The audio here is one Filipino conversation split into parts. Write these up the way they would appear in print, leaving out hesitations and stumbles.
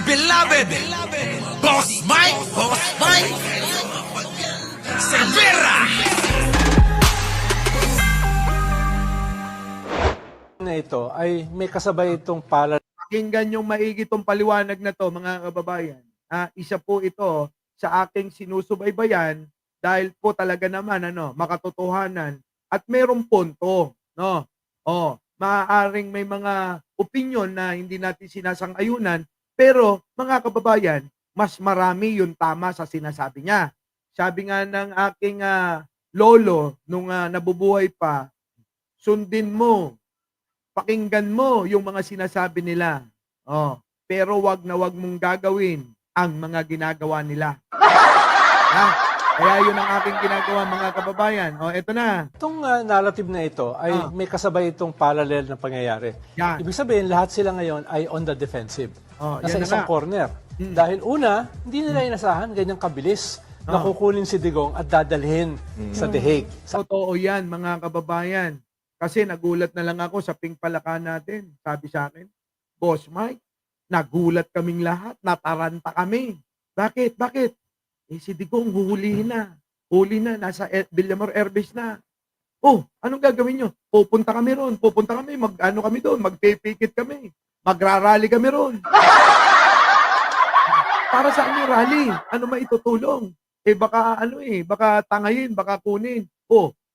beloved Boss Mike Cervera. Na ito ay may kasabay itong pala. Pakinggan yung maigi tong paliwanag na to, mga kababayan. Isa po ito sa aking sinusubaybayan dahil po talaga naman makatotohanan at merong punto, no? Maaaring may mga opinion na hindi natin sinasang-ayunan, pero mga kababayan, mas marami yung tama sa sinasabi niya. Sabi nga ng aking lolo nung nabubuhay pa, sundin mo, pakinggan mo yung mga sinasabi nila. Pero wag na wag mong gagawin ang mga ginagawa nila. Kaya yun ang aking ginagawa, mga kababayan. Eto na. Itong narrative na ito ay may kasabay itong parallel na pangyayari. Yan. Ibig sabihin, lahat sila ngayon ay on the defensive. Nasa yan na isang nga. corner. Dahil una, hindi nila inasahan ganyang kabilis na kukunin si Digong at dadalhin sa The Hague. Totoo yan, mga kababayan. Kasi nagulat na lang ako sa pingpalakan natin. Sabi sa akin, Boss Mike, nagulat kaming lahat, nataranta kami. Bakit? Si Digong huhulihin na. Huli na, nasa Villamor Airbase na. Anong gagawin nyo? Pupunta kami ron. Kami doon, magpipikit kami. Magrarally kami ron. Para saan yung rally? Ano maitutulong? Baka tangayin, baka kunin.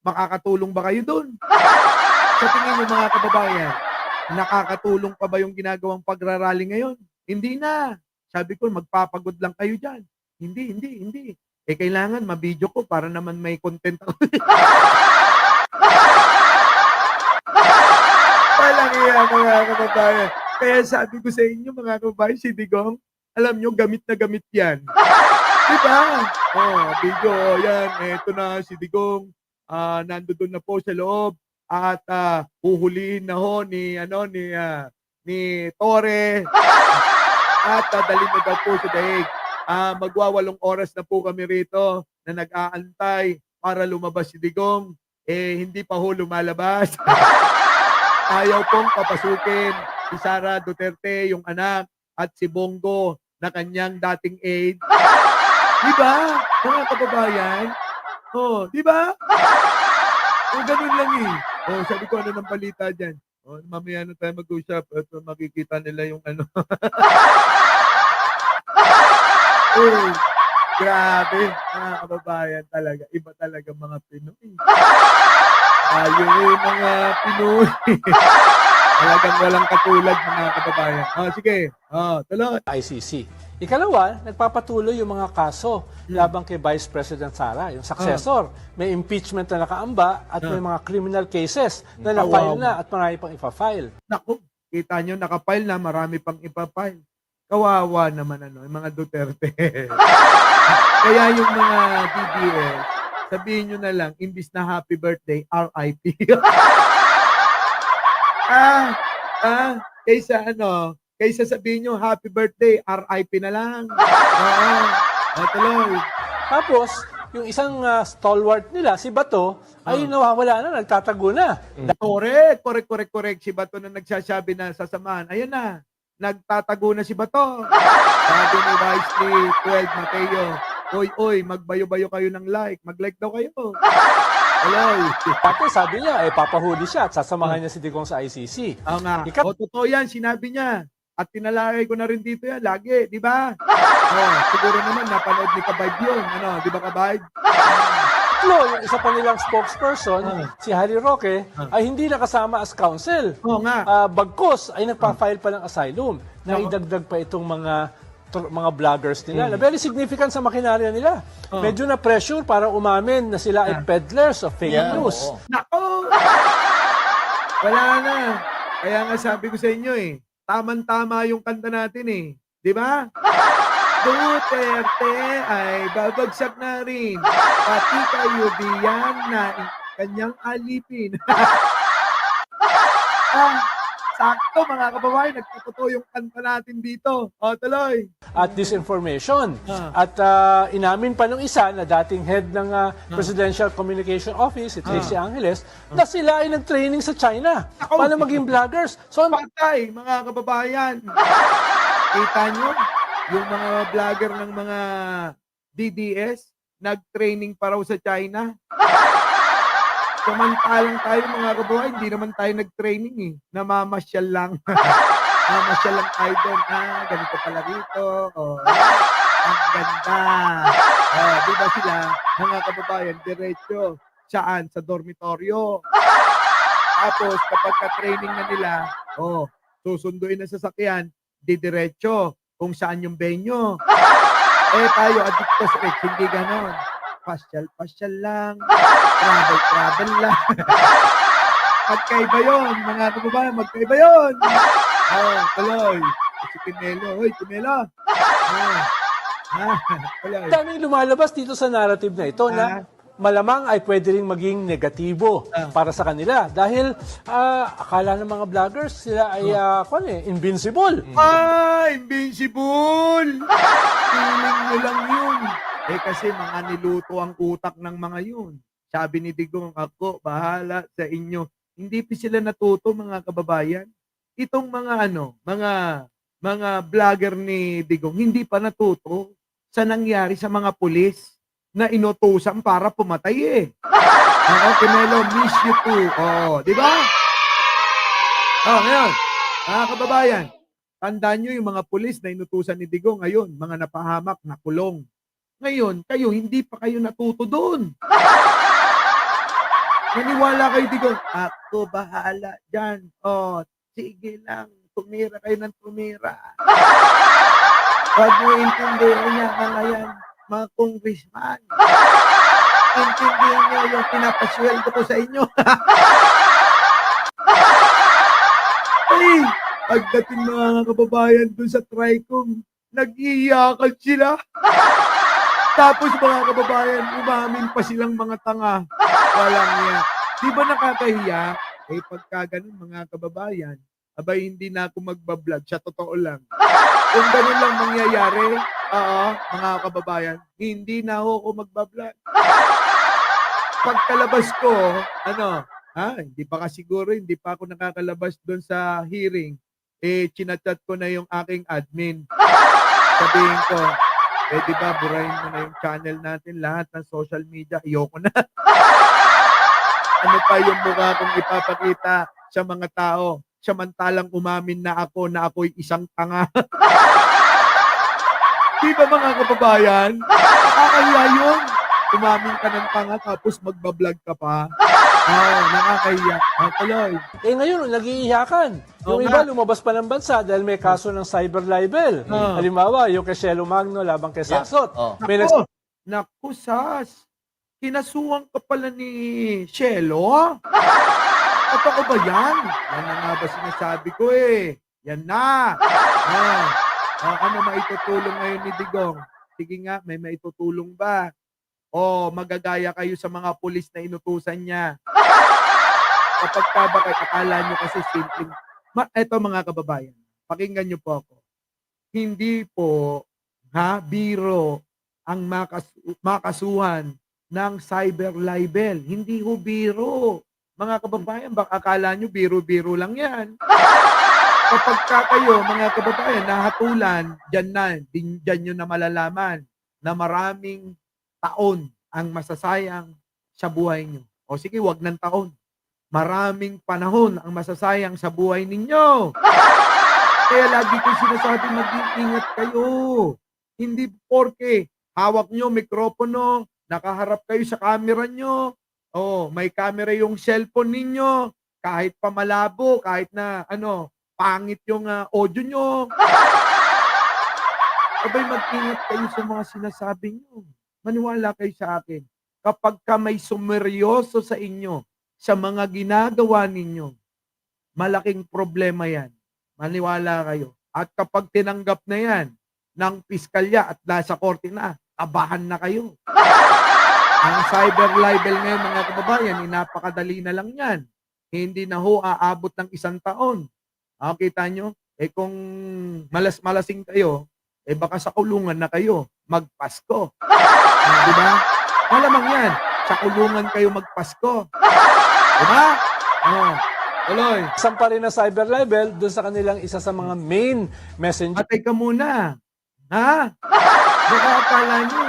Makakatulong ba kayo doon? Sa tingin nyo, mga kababayan, nakakatulong pa ba yung ginagawang pagrarally ngayon? Hindi na. Sabi ko, magpapagod lang kayo dyan. Hindi. Kailangan mabidyo ko para naman may content ako. Walang iya, mga kababayan. Kaya sabi ko sa inyo, mga kababayan, si Digong, alam nyo, gamit na gamit yan. Diba? Video, yan. Eto na si Digong. Nandoon na po sa loob. At huhulihin na ho ni Torre. At dadalhin na daw po sa daig. Magwa 8 oras na po kami rito na nag-aantay para lumabas si Digong. Hindi pa ho lumalabas. Ayaw pong papasukin si Sara Duterte, yung anak, at si Bongo na kanyang dating aide. Diba, mga kababayan? Diba? Ganun lang eh. Sabi ko, ano ng balita dyan? Mamaya na tayo mag-usap at makikita nila yung grabe, mga kababayan talaga. Iba talaga mga Pinoy. Yung mga Pinoy. Talagang walang katulad, mga kababayan. Sige. Tuloy. ICC. Ikalawa, nagpapatuloy yung mga kaso laban kay Vice President Sara, yung successor. May impeachment na nakaamba at may mga criminal cases na na-file na at marami pang ipa-file. Naku, kita nyo, nakapile na, marami pang ipapile. Kawawa naman yung mga Duterte. Kaya yung mga DDS, sabihin nyo na lang, imbis na happy birthday, RIP. Kaysa sabihin nyo, happy birthday, RIP na lang. Tuloy. Tapos, yung isang stalwart nila, si Bato, ay nawawala na, nagtatago na. Correct. Si Bato na nagsasabi na sasamahan. Ayan na, nagtatago na si Bato. Sabi ni Wisely 12 Mateo, Oy, magbayo-bayo kayo ng like. Mag-like daw kayo. Tuloy. Pati sabi niya, papahuli siya at sasamahan niya si Digong sa ICC. Totoo yan, sinabi niya. At tinalagay ko na rin dito yan, lagi, di ba? Siguro naman, napanood ni Kabayb yun. Di ba, Kabayb? Yung isa pa nilang spokesperson, si Harry Roque, ay hindi nakasama as counsel. Bagkos ay nagpa-file pa ng asylum. Naidagdag pa itong mga vloggers nila na very significant sa makinarya nila. Medyo na pressure para umamin na sila ay peddlers of fake news. Nako! Wala na. Kaya nga sabi ko sa inyo tama-tama yung kanta natin Di ba? Duterte ay babagsak na rin. Pati kayo diyan na kanyang alipin. Sakto, mga kababayan, nagtotoo yung kanta natin dito. Tuloy. At disinformation. At inamin pa nung isa na dating head ng Presidential Communication Office, si Tracy Angeles, na sila ay nag-training sa China. Paano maging vloggers? So, Patay, mga kababayan. Kita nyo, yung mga vlogger ng mga DDS, nag-training pa raw sa China. Samantalang tayo mga kababayan, hindi naman tayo nag-training eh. Namamasyal lang. Namamasyal lang tayo doon. Ganito pala rito. Ang ganda. Di ba sila, mga kababayan, diretso. Saan? Sa dormitoryo. Tapos, kapag ka-training na nila, susunduin na sasakyan, didiretso kung saan yung venue. Tayo, Addictos Rex, hindi ganon. Pasyal lang. Travel lang. Magkaiba yun, mga kababayan, magkaiba yun. Tuloy. Si Timelo. Hoy, Timelo. Tuloy. Daming lumalabas dito sa narrative na ito na malamang ay pwede rin maging negatibo para sa kanila. Dahil akala ng mga vloggers sila ay invincible. Invincible! Feeling nyo lang yun. Kasi mga niluto ang utak ng mga yun. Sabi ni Digong, ako, bahala sa inyo. Hindi pa sila natuto, mga kababayan. Itong mga mga vlogger ni Digong, hindi pa natuto sa nangyari sa mga pulis na inutusan para pumatay Timelo, miss you too. Di ba? Ngayon, mga kababayan, tandaan nyo yung mga pulis na inutusan ni Digong ngayon, mga napahamak, nakulong. Ngayon, kayo, hindi pa kayo natuto doon. Naniwala kayo, Digong, ako bahala dyan. Sige lang, tumira kayo ng tumira. Huwag mo intindihan niya ngayon, mga congressman. Intindihan niyo yung pinapasweldo ko sa inyo. Pagdating mga kababayan dun sa Tricom, nag-iiyakan sila. Tapos mga kababayan, umamin pa silang mga tanga. Walang yan. Di ba nakakahiya? Pagka ganun mga kababayan, abay hindi na ako magbablog. Sa totoo lang. Kung ganun lang mangyayari, mga kababayan, hindi na ako magbablog. Pagkalabas ko, hindi pa siguro, hindi pa ako nakakalabas doon sa hearing, chinachat ko na yung aking admin. Sabihin ko, di ba, burahin mo na yung channel natin, lahat ng social media, ayoko na. Ano pa yung mukha kong ipapakita sa mga tao, samantalang umamin na ako'y isang tanga. Di ba mga kababayan? Nakakahiya yun. Umamin ka ng tanga tapos magbablog ka pa. Nakakahiya. Tuloy. Ngayon, nag-iiyakan. Yung iba lumabas pa ng bansa dahil may kaso ng cyber libel. Halimbawa, yung kay Shelo Magno labang kay Sasot. Naku, Sas. Kinasuhan ka pala ni Shelo? Totoo ba yan? Yan na nga ba sinasabi ko Yan na. Ano maitutulong ngayon ni Digong? Sige nga, may maitutulong ba? Magagaya kayo sa mga pulis na inutusan niya. Kapag bakit akala nyo kasi simpleng. Eto mga kababayan, pakinggan nyo po ako. Hindi po, biro ang makasuhan ng cyber libel. Hindi ho biro. Mga kababayan, baka akala nyo biro-biro lang yan. Kapag kayo, mga kababayan, nahatulan, dyan nyo na malalaman na maraming taon ang masasayang sa buhay nyo. Sige, wag ng taon. Maraming panahon ang masasayang sa buhay ninyo. Kaya lagi kong sinasabi, mag-iingat kayo. Hindi porke hawak nyo mikropono, nakaharap kayo sa camera nyo, may camera yung cellphone ninyo, kahit pa malabo, kahit na pangit yung audio nyo. Abay, mag-ingat kayo sa mga sinasabi nyo. Maniwala kayo sa akin. Kapag ka may sumeryoso sa inyo, sa mga ginagawa ninyo, malaking problema yan. Maniwala kayo. At kapag tinanggap na yan ng piskalya at nasa korte na, tabahan na kayo. Ang cyber libel ngayon, mga kababayan, napakadali na lang yan. Hindi na ho aabot ng 1 taon. Kita nyo? Kung malas-malasing kayo, baka sa kulungan na kayo, magpasko. Diba? Malamang yan, sa kulungan kayo magpasko. Diba? Tuloy. Isang pa rin na cyber libel doon sa kanilang isa sa mga main messenger. Teka muna, Ha? Baka akala nyo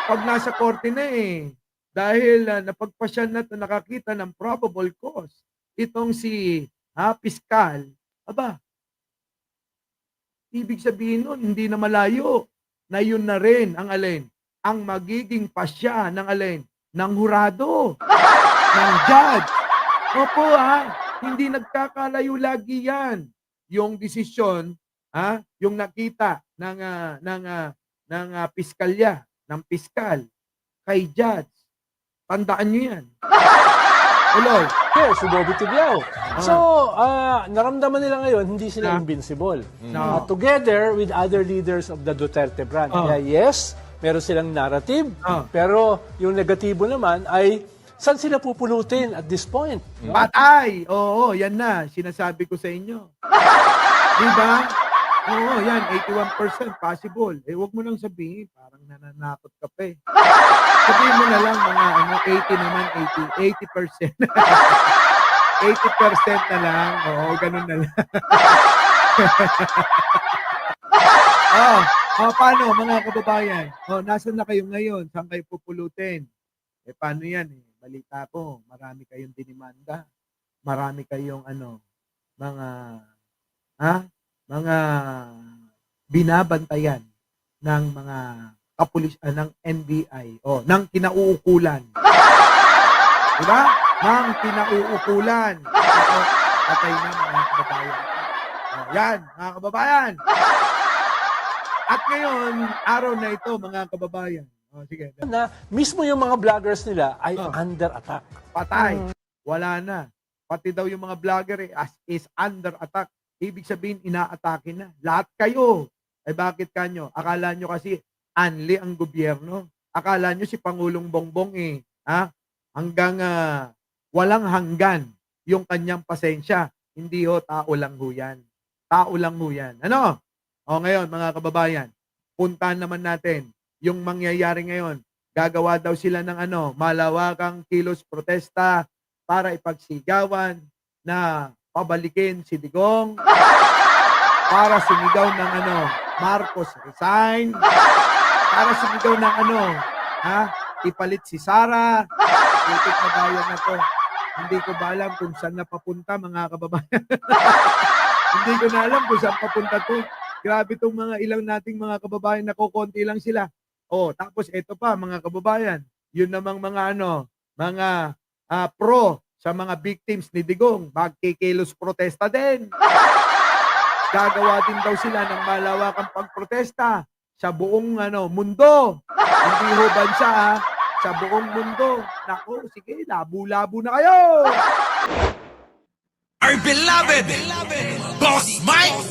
pag nasa korte na dahil napagpasya na nakakita ng probable cause, itong si piskal, aba, ibig sabihin nun, hindi na malayo na yun na rin ang alin, ang magiging pasya ng alin, ng hurado, ng judge. Opo hindi nagkakalayo lagi yan. Yung desisyon, yung nakita ng piskalya, ng piskal, kay judge. Tandaan nyo yan. Uloy. Yes, si Bobby Tiglao. So, naramdaman nila ngayon, hindi sila invincible. No. Together with other leaders of the Duterte brand. Kaya yes, meron silang narrative, pero yung negatibo naman ay saan sila pupulutin at this point? Patay! Oo, yan na. Sinasabi ko sa inyo. Diba? Oo, yan. 81% possible. Huwag mo nang sabihin. Parang nananakot ka pa Sabihin mo na lang mga 80 naman, 80%. 80% na lang. Oo, ganun na lang. Paano mga kababayan? Nasaan na kayo ngayon? Saan kayo pupulutin? Paano yan Balita ko, marami kayong dinimanda. Marami kayong mga binabantayan ng mga ng NBI ng kinauukulan. Diba? Ng kinauukulan. Patay na mga kababayan. Yan, mga kababayan. At ngayon, araw na ito, mga kababayan. Sige. Na mismo yung mga vloggers nila ay under attack. Patay. Wala na. Pati daw yung mga vlogger is under attack. Ibig sabihin, inaatake na. Lahat kayo. Bakit kanyo? Akala nyo kasi anli ang gobyerno. Akala nyo si Pangulong Bongbong hanggang walang hanggan yung kanyang pasensya. Hindi tao lang ho yan. Tao lang ho yan. Ano? Ngayon, mga kababayan, puntahan naman natin yung mangyayari ngayon. Gagawa daw sila ng malawakang kilos protesta para ipagsigawan na pabalikin si Digong, para sumigaw ng Marcos resign, para sumigaw ng ipalit si Sara. Putik na bayan na to. Hindi ko ba alam kung saan napapunta, mga kababayan. Hindi ko na alam kung saan papunta to. Grabe itong mga ilang nating mga kababayan na kukunti lang sila. Tapos ito pa, mga kababayan, yun namang mga mga pro sa mga victims ni Digong, magkikilos protesta din. Gagawa din daw sila ng malawakang pagprotesta sa buong mundo. Hindi ho bansa sa buong mundo. Naku, sige, labo-labo na kayo. Our beloved Boss Mike,